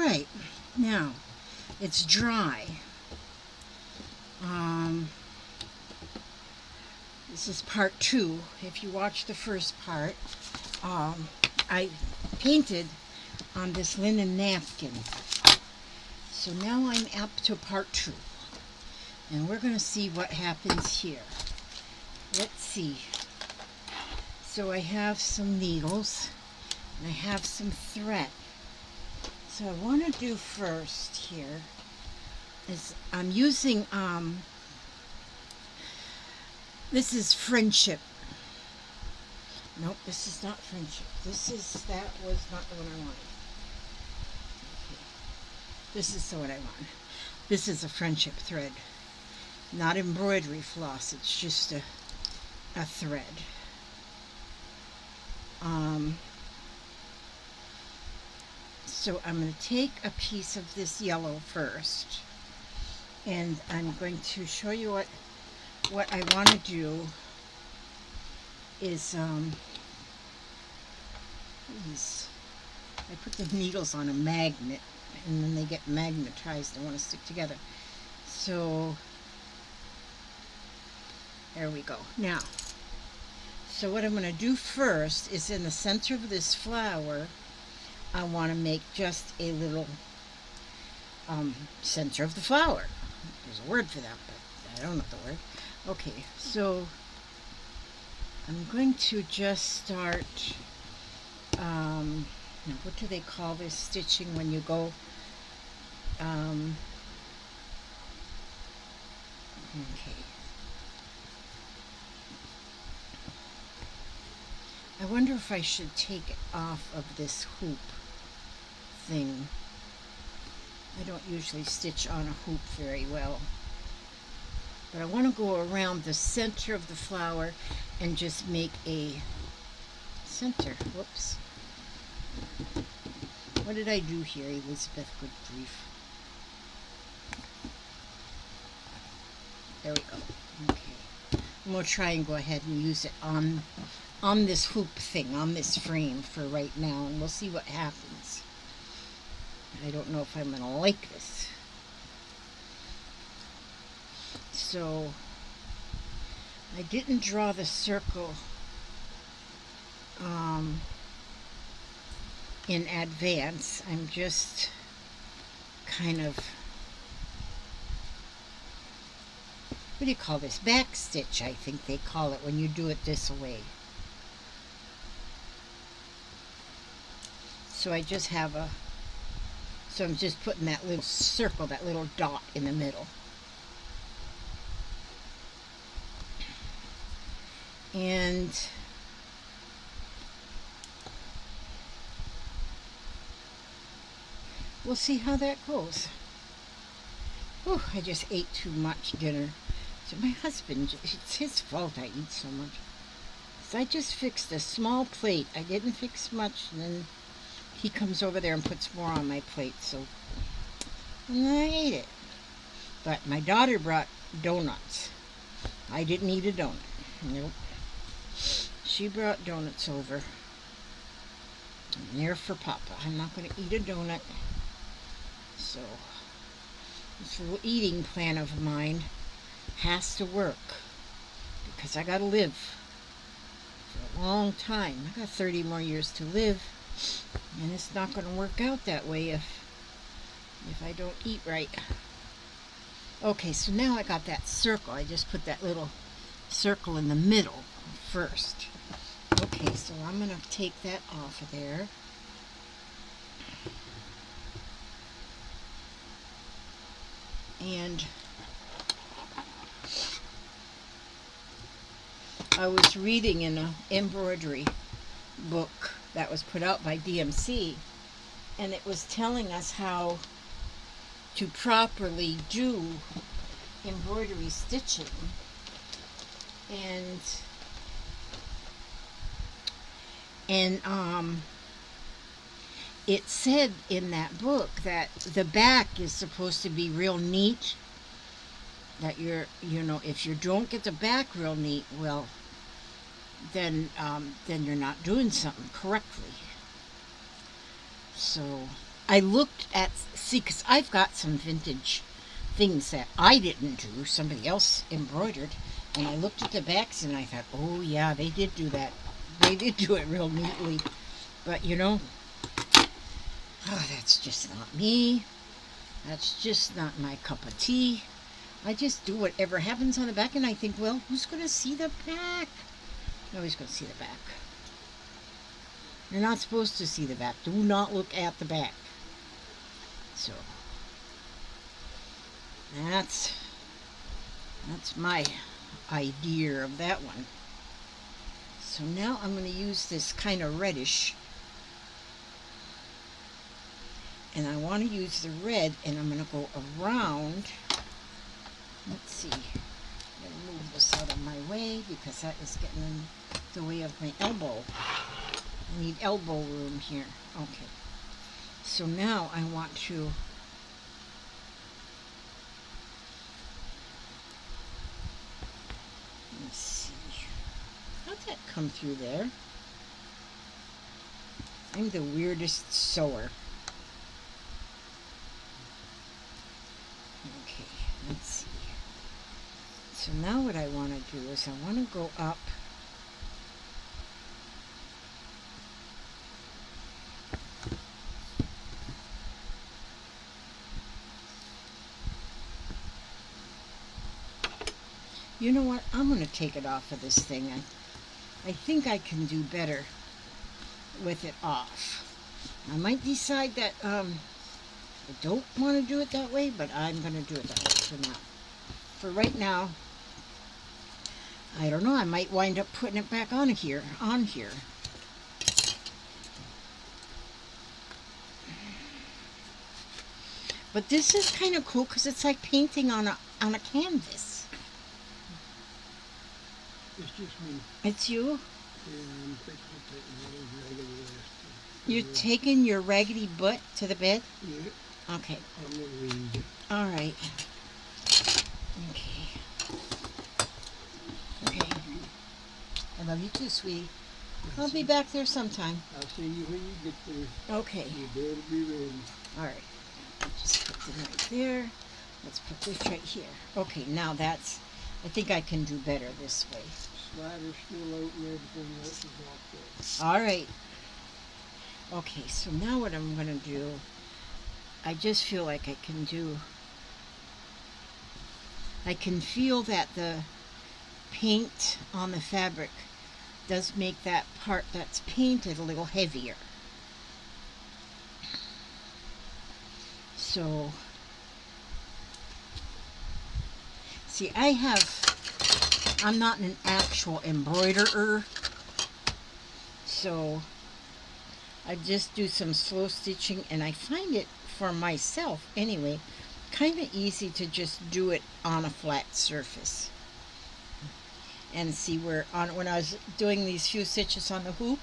right, now it's dry. This is part 2. If you watch the first part, I painted on this linen napkin. So now I'm up to part 2. And we're going to see what happens here. Let's see. So I have some needles and I have some thread. So I want to do first here is I'm using this is Friendship. Nope, this is not Friendship. That was not the one I wanted. Okay. This is the one I want. This is a Friendship thread. Not embroidery floss, it's just a thread. So I'm going to take a piece of this yellow first, and I'm going to show you what I want to do is I put the needles on a magnet, and then they get magnetized and want to stick together. So there we go. Now, so what I'm going to do first is in the center of this flower, I want to make just a little center of the flower. There's a word for that, but I don't know the word. Okay, so I'm going to just start, now what do they call this stitching when you go, okay. I wonder if I should take it off of this hoop thing. I don't usually stitch on a hoop very well. But I want to go around the center of the flower and just make a center. Whoops. What did I do here, Elizabeth? Good grief. There we go. Okay. I'm going to try and go ahead and use it on this hoop thing, on this frame for right now, and we'll see what happens. I don't know if I'm going to like this. So, I didn't draw the circle in advance. I'm just kind of, what do you call this? Back stitch, I think they call it when you do it this way. So I just have so I'm just putting that little circle, that little dot in the middle. And we'll see how that goes. Whew, I just ate too much dinner. So my husband, it's his fault I eat so much. So I just fixed a small plate. I didn't fix much, and then he comes over there and puts more on my plate, so and I ate it. But my daughter brought donuts. I didn't eat a donut. Nope. She brought donuts over. And they're for Papa. I'm not going to eat a donut. So this little eating plan of mine has to work, because I got to live for a long time. I got 30 more years to live. And it's not going to work out that way if I don't eat right. Okay, so now I got that circle. I just put that little circle in the middle first. Okay, so I'm going to take that off of there. And I was reading in an embroidery book that was put out by DMC, and it was telling us how to properly do embroidery stitching. And it said in that book that the back is supposed to be real neat, that if you don't get the back real neat, well, then you're not doing something correctly. So I looked at, see, because I've got some vintage things that I didn't do, somebody else embroidered, and I looked at the backs and I thought, oh yeah, they did do that. They did do it real neatly. But you know, oh, that's just not me. That's just not my cup of tea. I just do whatever happens on the back, and I think, well, who's going to see the back? Nobody's going to see the back. You're not supposed to see the back. Do not look at the back. So that's my idea of that one. So now I'm going to use this kind of reddish, and I want to use the red, and I'm going to go around. Let's see. I'm going to move this out of my way because that is getting in the way of my elbow. I need elbow room here. Okay. So now I want to let's see. How'd that come through there? I'm the weirdest sewer. Okay, let's see. So now what I want to do is I want to go up. You know what? I'm going to take it off of this thing. I think I can do better with it off. I might decide that I don't want to do it that way, but I'm going to do it that way for now. For right now, I don't know. I might wind up putting it back on here. But this is kind of cool because it's like painting on a canvas. It's just me. It's you? Yeah, I'm thinking of taking those raggedy list. You're taking your raggedy butt to the bed? Yeah. Okay. I'm going to read. All right. Okay. Okay. I love you too, sweetie. I'll be back there sometime. I'll see you when you get there. Okay. You better be ready. All right. Just put them right there. Let's put this right here. Okay, now that's, I think I can do better this way. Slider's still open, everything else is locked up. All right. Okay, so now what I'm going to do, I just feel like I can feel that the paint on the fabric does make that part that's painted a little heavier. So, see, I'm not an actual embroiderer, so I just do some slow stitching, and I find it, for myself anyway, kind of easy to just do it on a flat surface. And see, when I was doing these few stitches on the hoop,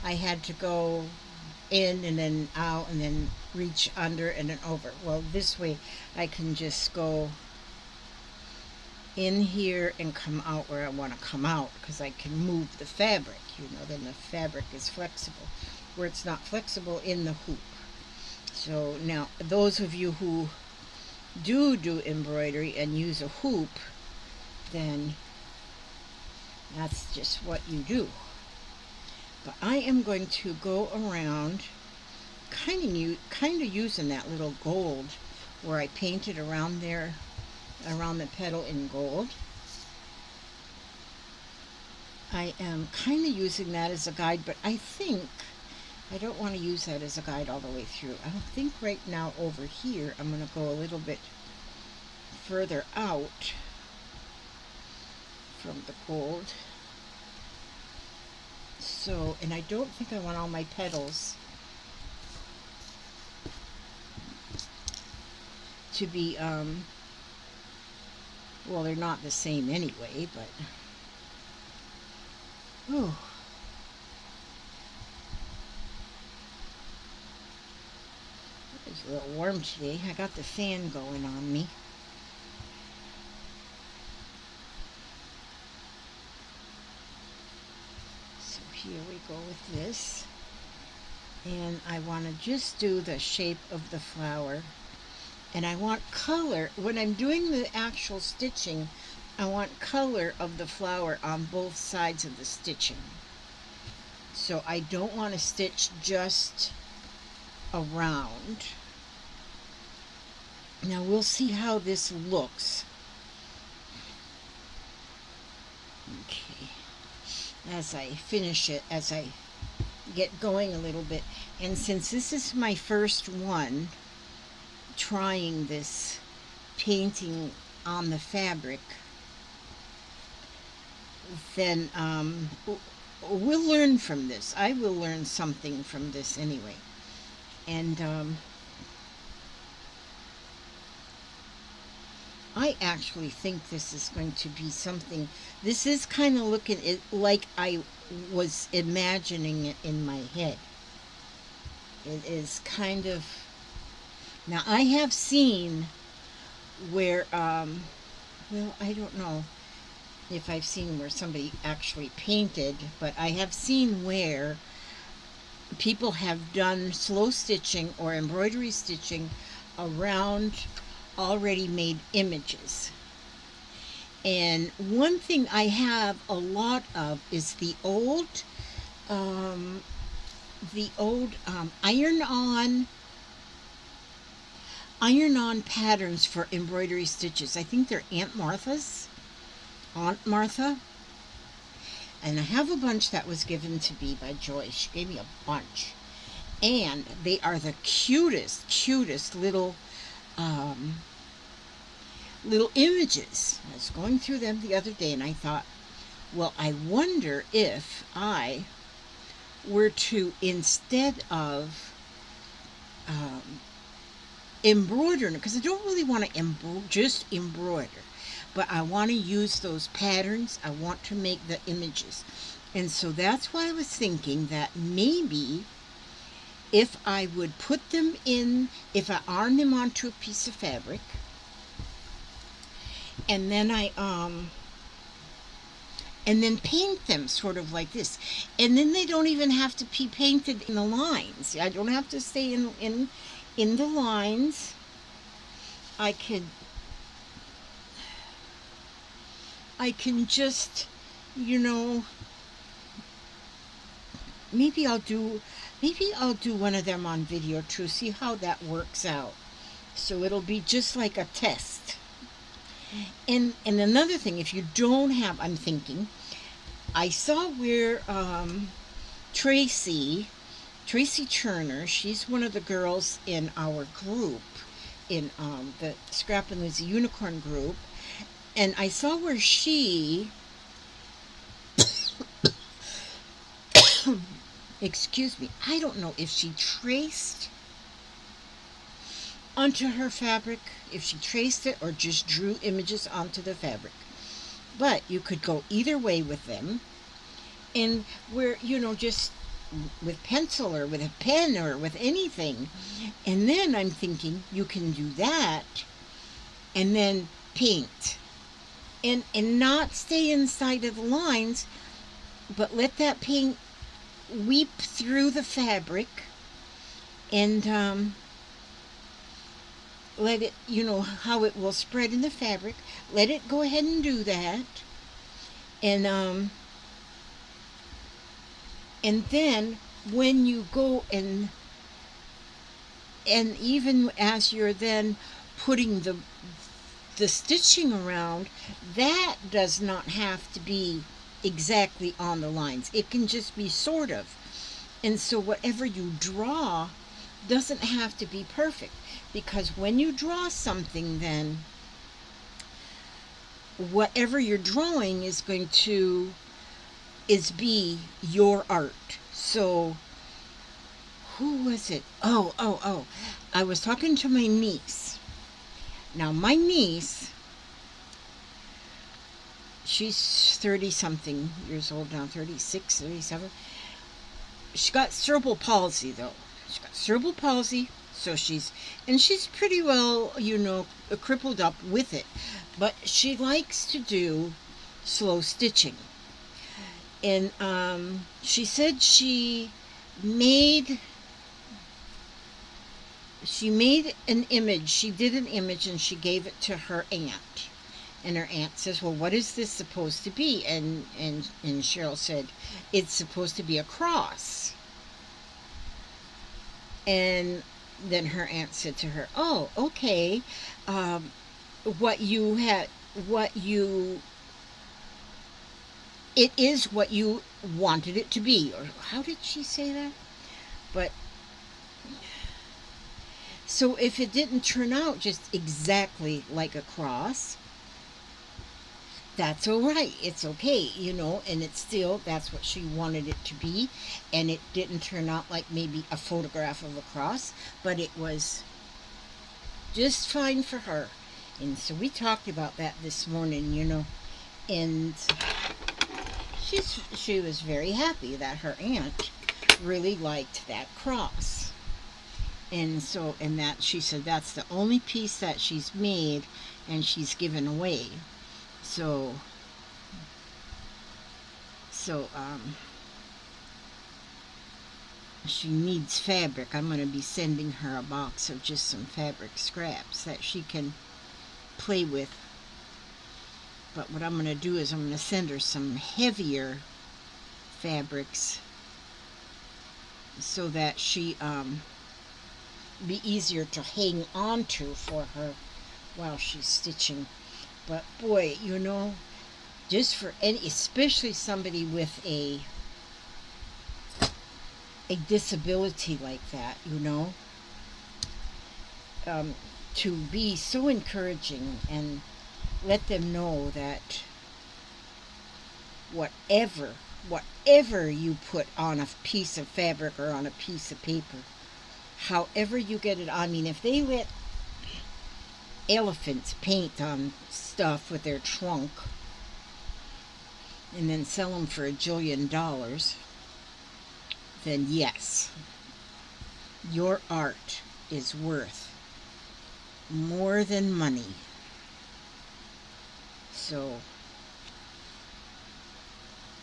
I had to go in and then out and then reach under and then over. Well, this way I can just go in here and come out where I want to come out, because I can move the fabric, then the fabric is flexible, where it's not flexible in the hoop. So now, those of you who do embroidery and use a hoop, then that's just what you do. But I am going to go around kind of using that little gold where I painted around there, around the petal in gold. I am kind of using that as a guide, but I think I don't want to use that as a guide all the way through. I think right now over here I'm going to go a little bit further out from the gold. So, and I don't think I want all my petals to be, well, they're not the same anyway, but, oh. It's a little warm today. I got the fan going on me. So here we go with this. And I want to just do the shape of the flower. And I want color. When I'm doing the actual stitching, I want color of the flower on both sides of the stitching. So I don't want to stitch just around. Now we'll see how this looks. Okay. As I finish it, as I get going a little bit. And since this is my first one trying this painting on the fabric, then we'll learn from this. I will learn something from this anyway. And I actually think this is going to be something. This is kind of looking like I was imagining it in my head. It is kind of. Now I have seen where, well, I don't know if I've seen where somebody actually painted, but I have seen where people have done slow stitching or embroidery stitching around already made images. And one thing I have a lot of is the old iron-on patterns for embroidery stitches. I think they're Aunt Martha. And I have a bunch that was given to me by Joy. She gave me a bunch. And they are the cutest little images. I was going through them the other day and I thought, well, I wonder if I were to, instead of embroider, because I don't really want to just embroider, but I want to use those patterns. I want to make the images. And so that's why I was thinking that maybe if I would put them in, if I iron them onto a piece of fabric, and then and then paint them sort of like this. And then they don't even have to be painted in the lines. I don't have to stay in the lines. I can just, maybe I'll do one of them on video too, see how that works out. So it'll be just like a test. And another thing, if you don't have, I'm thinking, I saw where Tracy Turner, she's one of the girls in our group, in the Scrap and Lizzie Unicorn group, and I saw where she, excuse me, I don't know if she traced onto her fabric, if she traced it or just drew images onto the fabric. But you could go either way with them, and where, just with pencil or with a pen or with anything. And then I'm thinking you can do that and then paint and not stay inside of the lines, but let that paint weep through the fabric and let it, how it will spread in the fabric. Let it go ahead and do that. And then when you go and even as you're then putting the stitching around, that does not have to be exactly on the lines. It can just be sort of. And so whatever you draw doesn't have to be perfect, because when you draw something, then whatever you're drawing is going to be your art. So who was it? Oh, I was talking to my niece. Now my niece, she's 30 something years old now, 36, 37. She got cerebral palsy though. She got cerebral palsy, so she's pretty well, crippled up with it. But she likes to do slow stitching. And she said she made she made an image. She did an image and she gave it to her aunt. And her aunt says, "Well, what is this supposed to be?" And Cheryl said, "It's supposed to be a cross." And then her aunt said to her, "Oh, okay. Um, what you had, what you, it is what you wanted it to be." Or how did she say that? But so if it didn't turn out just exactly like a cross, that's all right. It's okay, you know, and it's still, that's what she wanted it to be. And it didn't turn out like maybe a photograph of a cross, but it was just fine for her. And so we talked about that this morning, you know, and she was very happy that her aunt really liked that cross. And so, and that she said that's the only piece that she's made and she's given away. So, so, she needs fabric. I'm going to be sending her a box of just some fabric scraps that she can play with. But what I'm going to do is I'm going to send her some heavier fabrics so that she be easier to hang on to for her while she's stitching. But boy, you know, just for any, especially somebody with a disability like that, you know, to be so encouraging and let them know that whatever you put on a piece of fabric or on a piece of paper, however you get it, I mean, if they let elephants paint on stuff with their trunk and then sell them for $1 jillion, then yes, your art is worth more than money. So,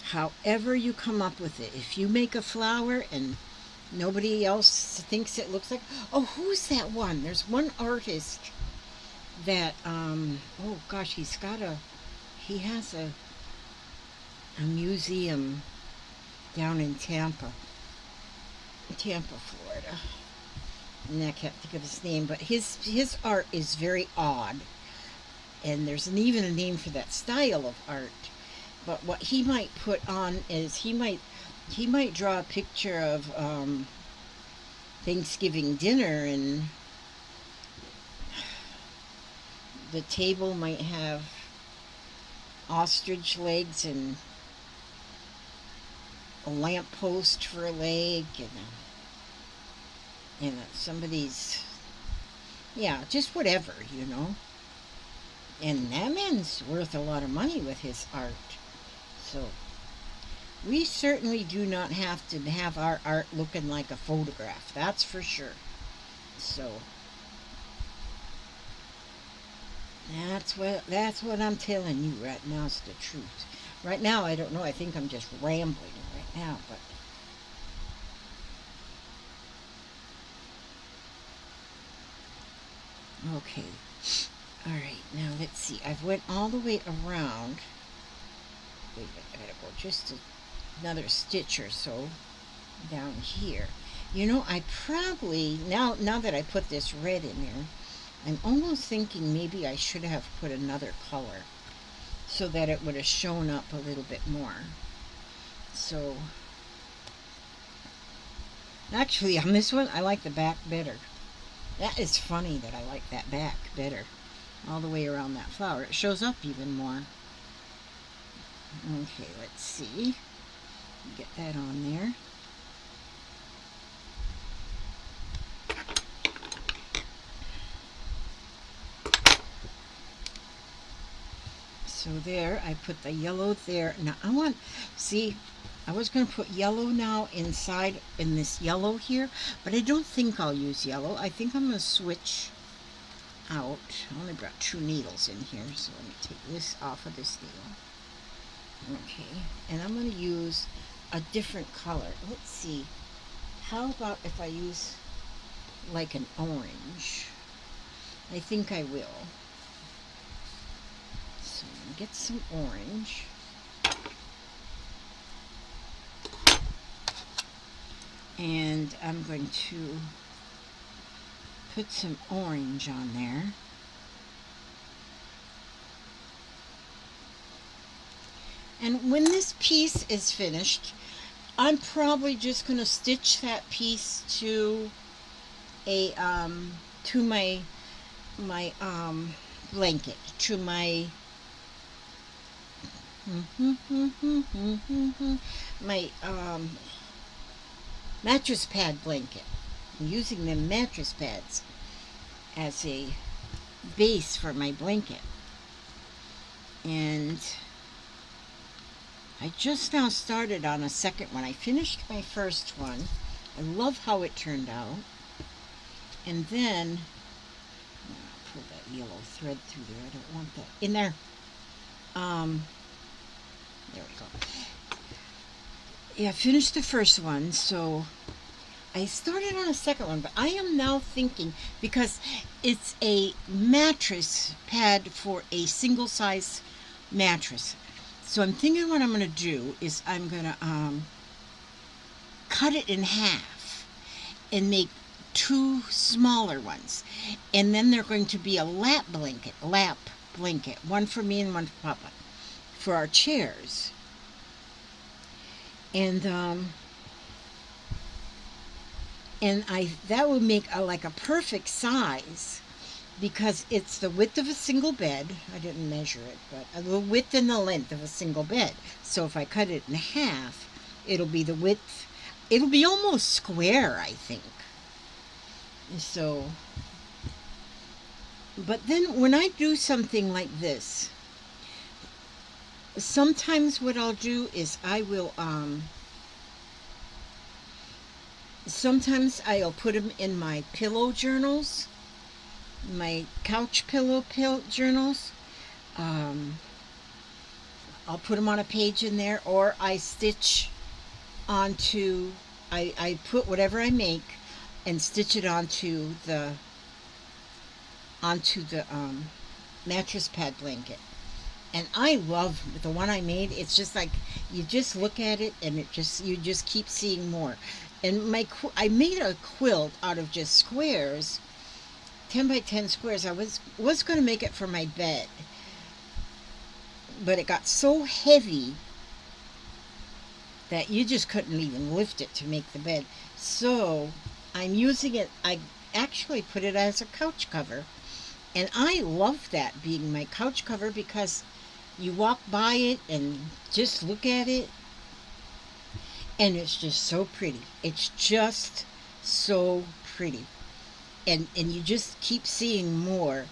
however you come up with it, if you make a flower and nobody else thinks it looks like, oh, who's that one? There's one artist that, oh gosh, he has a museum down in Tampa, Florida. And I can't think of his name, but his art is very odd, and there's even a name for that style of art. But what he might put on is he might draw a picture of Thanksgiving dinner, and the table might have ostrich legs and a lamppost for a leg, and somebody's, yeah, just whatever, you know. And that man's worth a lot of money with his art. So we certainly do not have to have our art looking like a photograph, that's for sure. So that's what I'm telling you right now, is the truth. Right now, I don't know, I think I'm just rambling right now, but okay. All right, now let's see. I've went all the way around. Wait, I gotta go just another stitch or so down here. You know, I probably, now that I put this red in there, I'm almost thinking maybe I should have put another color so that it would have shown up a little bit more. So, actually, on this one, I like the back better. That is funny that I like that back better. All the way around that flower. It shows up even more. Okay, let's see. Get that on there. So there, I put the yellow there. Now I was going to put yellow now inside in this yellow here, but I don't think I'll use yellow. I think I'm going to switch out. I only brought 2 needles in here, so let me take this off of this needle. Okay, and I'm going to use a different color. Let's see. How about if I use like an orange. I think I will. So I'm going to get some orange. And I'm going to put some orange on there. And when this piece is finished, I'm probably just going to stitch that piece to a to my blanket, to my my mattress pad blanket. I'm using the mattress pads as a base for my blanket. And I just now started on a second one. I finished my first one. I love how it turned out. And then I'll pull that yellow thread through there. I don't want that in there. There we go. Yeah, I finished the first one, so I started on a second one, but I am now thinking, because it's a mattress pad for a single size mattress. So I'm thinking what I'm going to do is I'm going to cut it in half and make two smaller ones. And then they're going to be a lap blanket, one for me and one for Papa, for our chairs. And that would make like a perfect size, because it's the width of a single bed. I didn't measure it, but the width and the length of a single bed. So if I cut it in half, it'll be the width. It'll be almost square, I think. So, but then when I do something like this, sometimes what I'll do is I will sometimes I'll put them in my pillow journals, my couch pillow journals. I'll put them on a page in there, or I stitch onto, I put whatever I make and stitch it onto the mattress pad blanket. And I love the one I made. It's just like, you just look at it and you just keep seeing more. And I made a quilt out of just squares, 10 by 10 squares. I was going to make it for my bed, but it got so heavy that you just couldn't even lift it to make the bed. So I'm using it. I actually put it as a couch cover, and I love that being my couch cover, because you walk by it and just look at it, and it's just so pretty. It's just so pretty. And you just keep seeing more,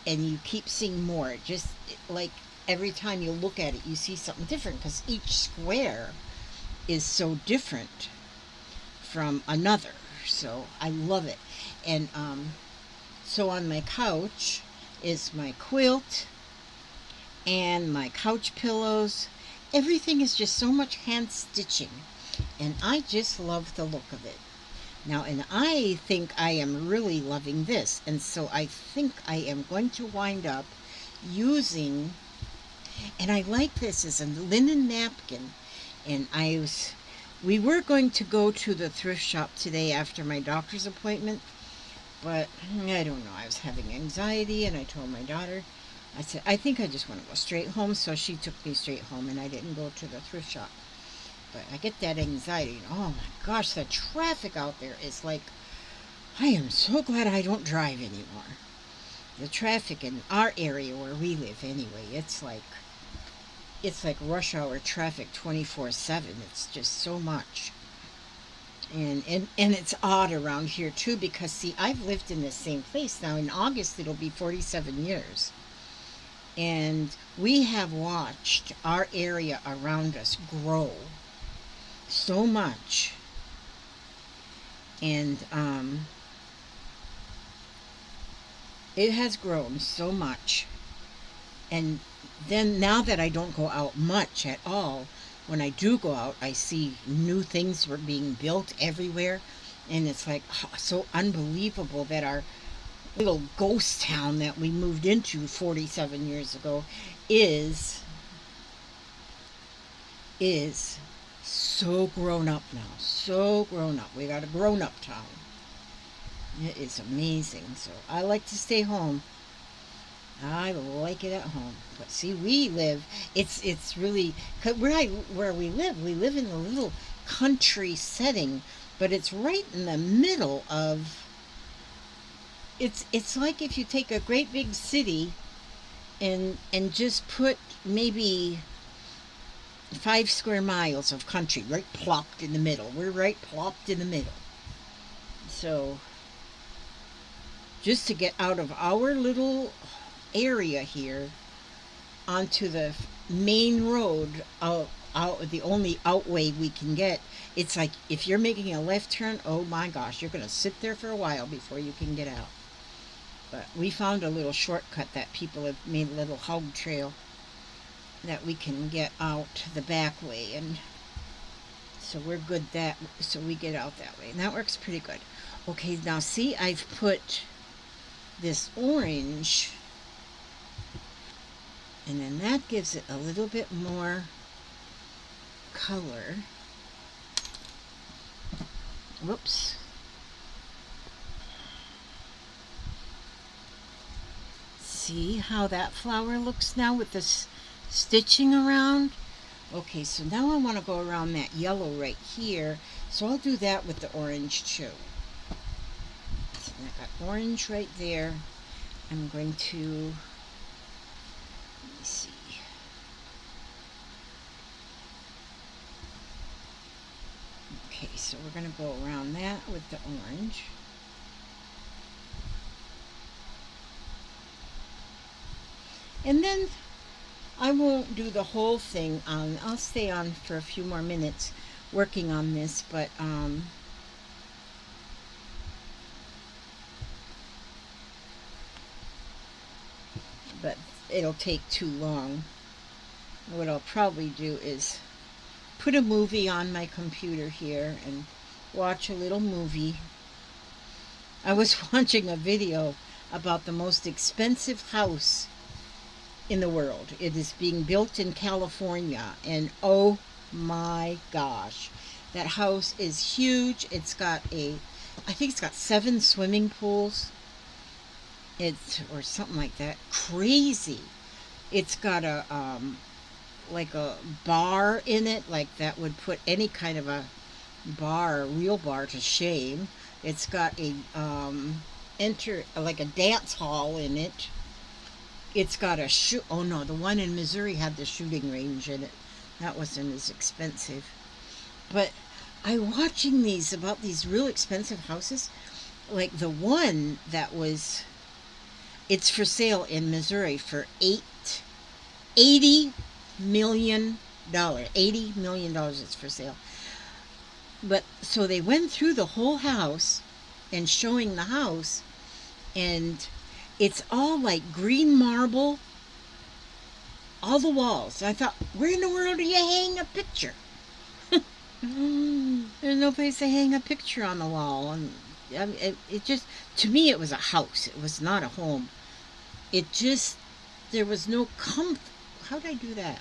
and you keep seeing more. Just like every time you look at it, you see something different, because each square is so different from another. So I love it. And so on my couch is my quilt and my couch pillows. Everything is just so much hand stitching, and I just love the look of it. Now, and I think I am really loving this, and so I think I am going to wind up using, and I like this as a linen napkin, and we were going to go to the thrift shop today after my doctor's appointment, but I don't know, I was having anxiety, and I told my daughter, I said, I think I just want to go straight home, so she took me straight home, and I didn't go to the thrift shop. But I get that anxiety. Oh my gosh, the traffic out there is like, I am so glad I don't drive anymore. The traffic in our area where we live anyway, it's like rush hour traffic 24/7. It's just so much. And it's odd around here too, because see, I've lived in the same place now. In August it'll be 47 years. And we have watched our area around us grow so much, and it has grown so much. And then now that I don't go out much at all, when I do go out, I see new things were being built everywhere. And it's like so unbelievable that our little ghost town that we moved into 47 years ago is is so grown up now. So grown up. We got a grown up town. It is amazing. So I like to stay home. I like it at home. But see, we live. It's really 'cause where we live in a little country setting, but it's right in the middle of. It's like if you take a great big city and just put maybe 5 square miles of country right plopped in the middle. We're right plopped in the middle. So just to get out of our little area here onto the main road out the only outway we can get, it's like if you're making a left turn, oh my gosh, you're going to sit there for a while before you can get out. But we found a little shortcut that people have made, a little hog trail that we can get out the back way, and so we're good that so we get out that way, and that works pretty good. Okay, now see, I've put this orange, and then that gives it a little bit more color. Whoops. See how that flower looks now with this stitching around? Okay, so now I want to go around that yellow right here, so I'll do that with the orange too. So I got orange right there. I'm going to, let me see. Okay, so we're going to go around that with the orange. And then I won't do the whole thing on, I'll stay on for a few more minutes working on this, but it'll take too long. What I'll probably do is put a movie on my computer here and watch a little movie. I was watching a video about the most expensive house in the world. It is being built in California, and oh my gosh, that house is huge. It's got I think it's got 7 swimming pools. It's or something like that. Crazy. It's got a like a bar in it, like that would put any kind of a real bar to shame. It's got a like a dance hall in it. It's got a oh no, the one in Missouri had the shooting range in it. That wasn't as expensive. But I'm watching these about these real expensive houses. Like the one that was, it's for sale in Missouri for $80 million. $80 million it's for sale. But so they went through the whole house and showing the house, and it's all like green marble, all the walls. I thought, where in the world do you hang a picture? There's no place to hang a picture on the wall. And it just, to me, it was a house. It was not a home. It just, there was no comfort. How did I do that?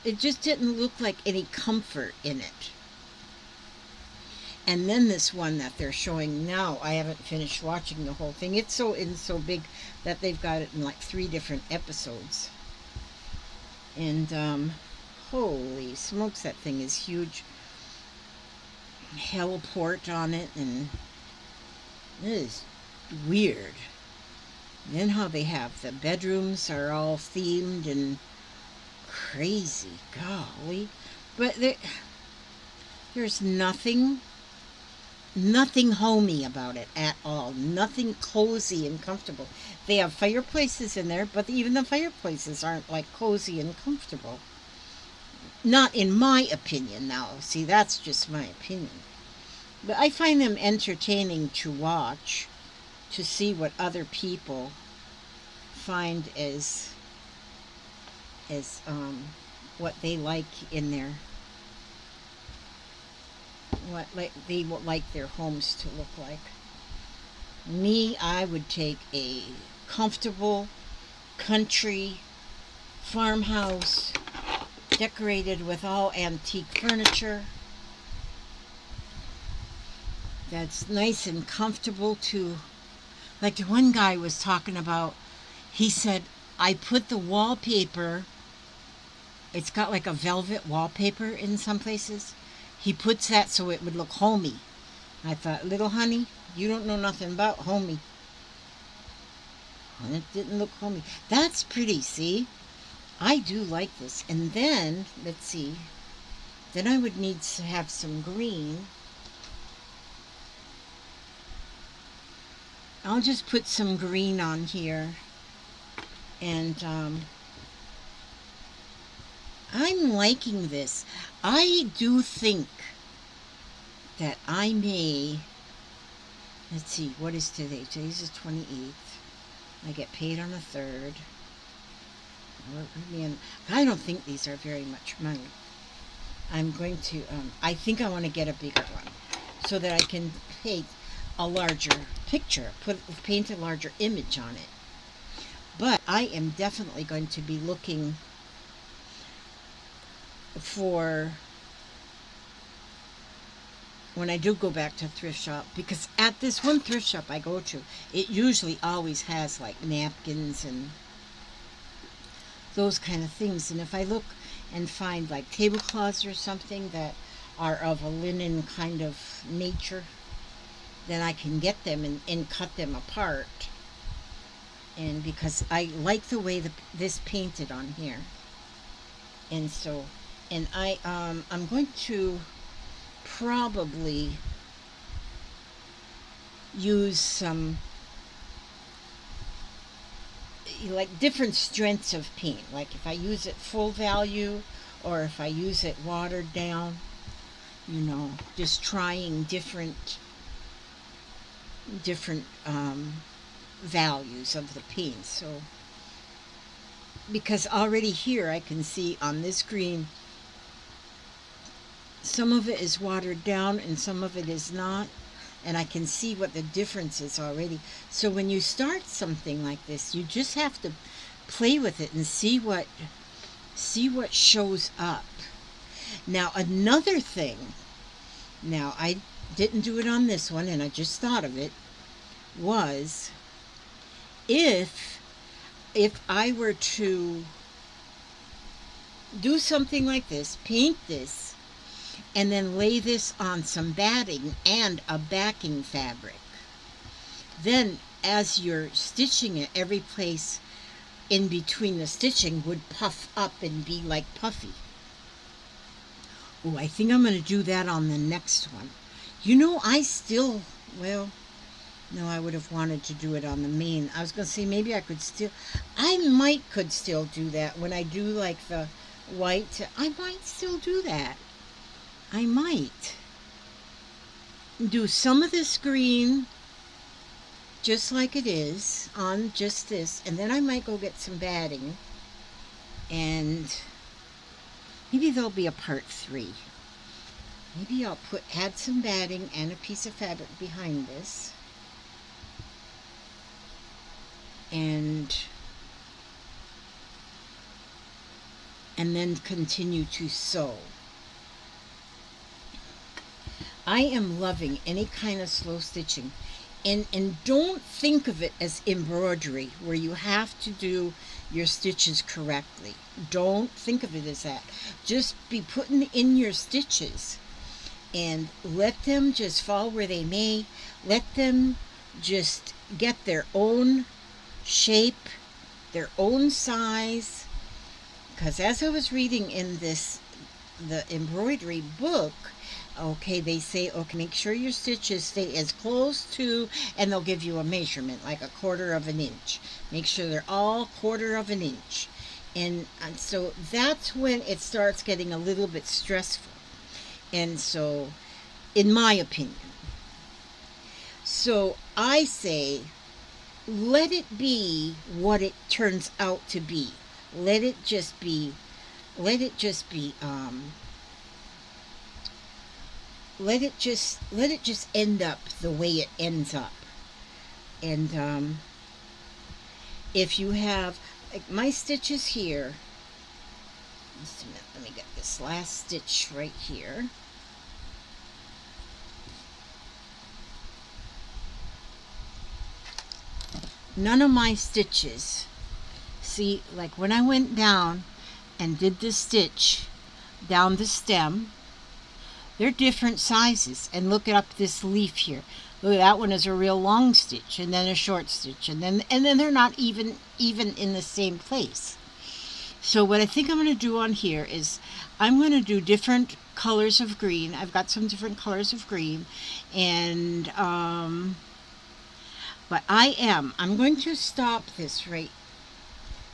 It just didn't look like any comfort in it. And then this one that they're showing now, I haven't finished watching the whole thing. It's so big that they've got it in like 3 different episodes. And holy smokes, that thing is huge. Heliport on it, and it is weird. And then how they have the bedrooms are all themed and crazy, golly. But there's nothing homey about it at all. Nothing cozy and comfortable. They have fireplaces in there, but even the fireplaces aren't like cozy and comfortable. Not in my opinion now. See, that's just my opinion. But I find them entertaining to watch, to see what other people find as what they like in there. what they would like their homes to look like. Me, I would take a comfortable country farmhouse decorated with all antique furniture that's nice and comfortable to, like the one guy was talking about. He said, I put the wallpaper, it's got like a velvet wallpaper in some places. He puts that so it would look homey. I thought, little honey, you don't know nothing about homey. And it didn't look homey. That's pretty, see? I do like this. And then, let's see, then I would need to have some green. I'll just put some green on here. And I'm liking this. I do think that I may, let's see, what is today? Today's the 28th. I get paid on the 3rd. I don't think these are very much money. I'm going to, I think I want to get a bigger one so that I can paint a larger picture, paint a larger image on it. But I am definitely going to be looking for, when I do go back to thrift shop, because at this one thrift shop I go to, it usually always has like napkins and those kind of things. And if I look and find like tablecloths or something that are of a linen kind of nature, then I can get them and cut them apart. And because I like the way this painted on here. And so, and I'm going to probably use some like different strengths of paint, like if I use it full value or if I use it watered down, you know, just trying different values of the paint. So because already here I can see on this green some of it is watered down and some of it is not, and I can see what the difference is already. So when you start something like this, you just have to play with it and see what shows up. Now another thing, now I didn't do it on this one and I just thought of it, was if I were to do something like this, paint this, and then lay this on some batting and a backing fabric, then as you're stitching it, every place in between the stitching would puff up and be like puffy. Oh, I think I'm going to do that on the next one. You know, well, no, I would have wanted to do it on the main. I was going to say maybe I could still do that when I do like the white. I might still do that. I might do some of this green just like it is on just this, and then I might go get some batting, and maybe there'll be a part 3. Maybe I'll add some batting and a piece of fabric behind this, and then continue to sew. I am loving any kind of slow stitching. And don't think of it as embroidery where you have to do your stitches correctly. Don't think of it as that. Just be putting in your stitches and let them just fall where they may. Let them just get their own shape, their own size. Because as I was reading in the embroidery book, okay, they say, okay, make sure your stitches stay as close to, and they'll give you a measurement, like 1/4 of an inch. Make sure they're all 1/4 of an inch. And so that's when it starts getting a little bit stressful. And so, in my opinion. So I say, let it be what it turns out to be. Let it just be let it just end up the way it ends up. And if you have, like, my stitches here, just a minute, let me get this last stitch right here. None of my stitches, see, like when I went down and did this stitch down the stem, they're different sizes. And look up this leaf here. Look, that one is a real long stitch, and then a short stitch, and then they're not even in the same place. So what I think I'm going to do on here is I'm going to do different colors of green. I've got some different colors of green, and but I'm going to stop this right.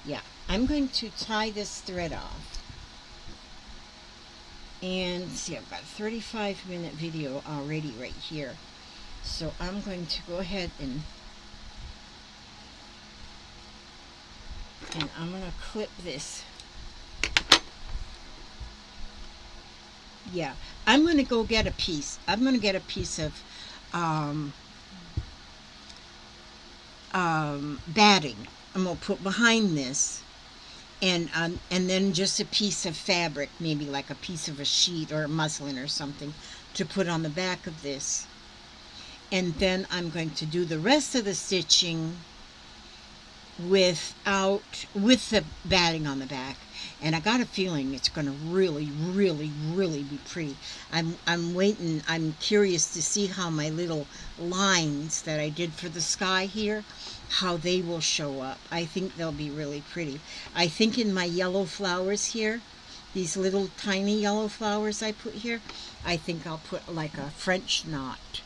Yeah, I'm going to tie this thread off. And see, I've got a 35-minute video already right here. So I'm going to go ahead and I'm going to clip this. Yeah, I'm going to go get a piece. I'm going to get a piece of batting. I'm going to put behind this. And then just a piece of fabric, maybe like a piece of a sheet or a muslin or something, to put on the back of this. And then I'm going to do the rest of the stitching with the batting on the back. And I got a feeling it's going to really, really, really be pretty. I'm waiting. I'm curious to see how my little lines that I did for the sky here, how they will show up. I think they'll be really pretty. I think in my yellow flowers here, these little tiny yellow flowers I put here, I think I'll put like a French knot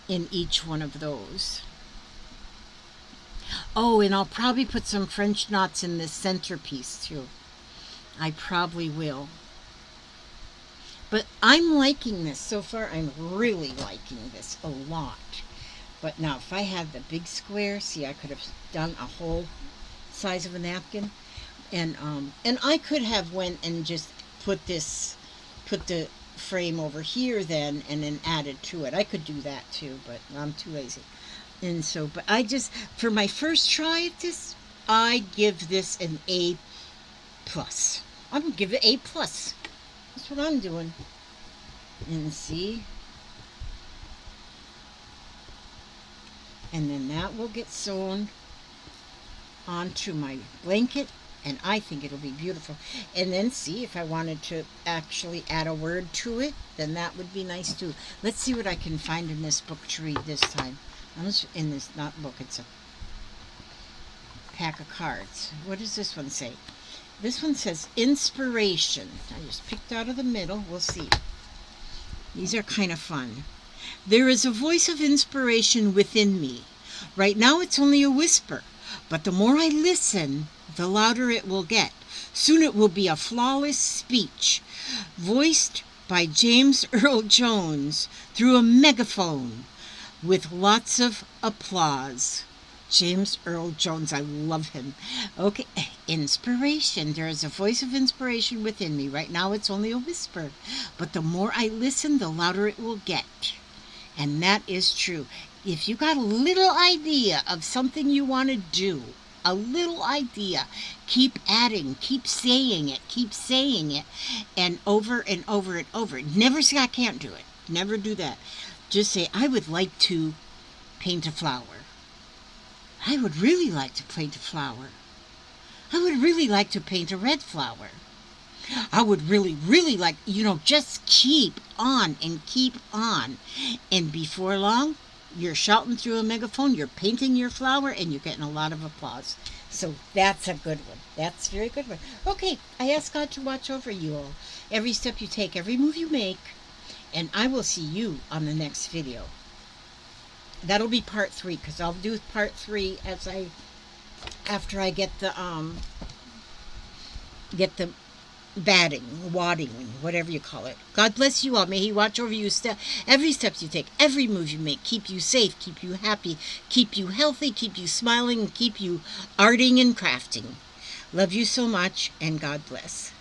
in each one of those. Oh, and I'll probably put some French knots in this centerpiece too. I probably will. But I'm liking this so far. I'm really liking this a lot. But now if I had the big square, see, I could have done a whole size of a napkin. And I could have went and just put the frame over here then and then added to it. I could do that too, but I'm too lazy. And so, but I just, for my first try at this, I give this an A+. I'm going to give it A+. That's what I'm doing. And see? And then that will get sewn onto my blanket, and I think it'll be beautiful. And then see, if I wanted to actually add a word to it, then that would be nice too. Let's see what I can find in this book to read this time. In this, not book, it's a pack of cards. What does this one say? This one says inspiration. I just picked out of the middle. We'll see. These are kind of fun. There is a voice of inspiration within me. Right now it's only a whisper, but the more I listen, the louder it will get. Soon it will be a flawless speech, voiced by James Earl Jones through a megaphone with lots of applause. James Earl Jones, I love him. Okay, inspiration. There is a voice of inspiration within me. Right now it's only a whisper, but the more I listen, the louder it will get. And that is true. If you got a little idea of something you want to do, a little idea, keep adding, keep saying it, and over and over and over. Never say I can't do it. Never do that. Just say, I would like to paint a flower. I would really like to paint a flower. I would really like to paint a red flower. I would really, really like, just keep on and keep on. And before long, you're shouting through a megaphone, you're painting your flower, and you're getting a lot of applause. So that's a good one. That's a very good one. Okay, I ask God to watch over you all. Every step you take, every move you make. And I will see you on the next video. That'll be part 3, because I'll do part 3 after I get the batting, wadding, whatever you call it. God bless you all. May He watch over you every step you take, every move you make, keep you safe, keep you happy, keep you healthy, keep you smiling, and keep you arting and crafting. Love you so much, and God bless.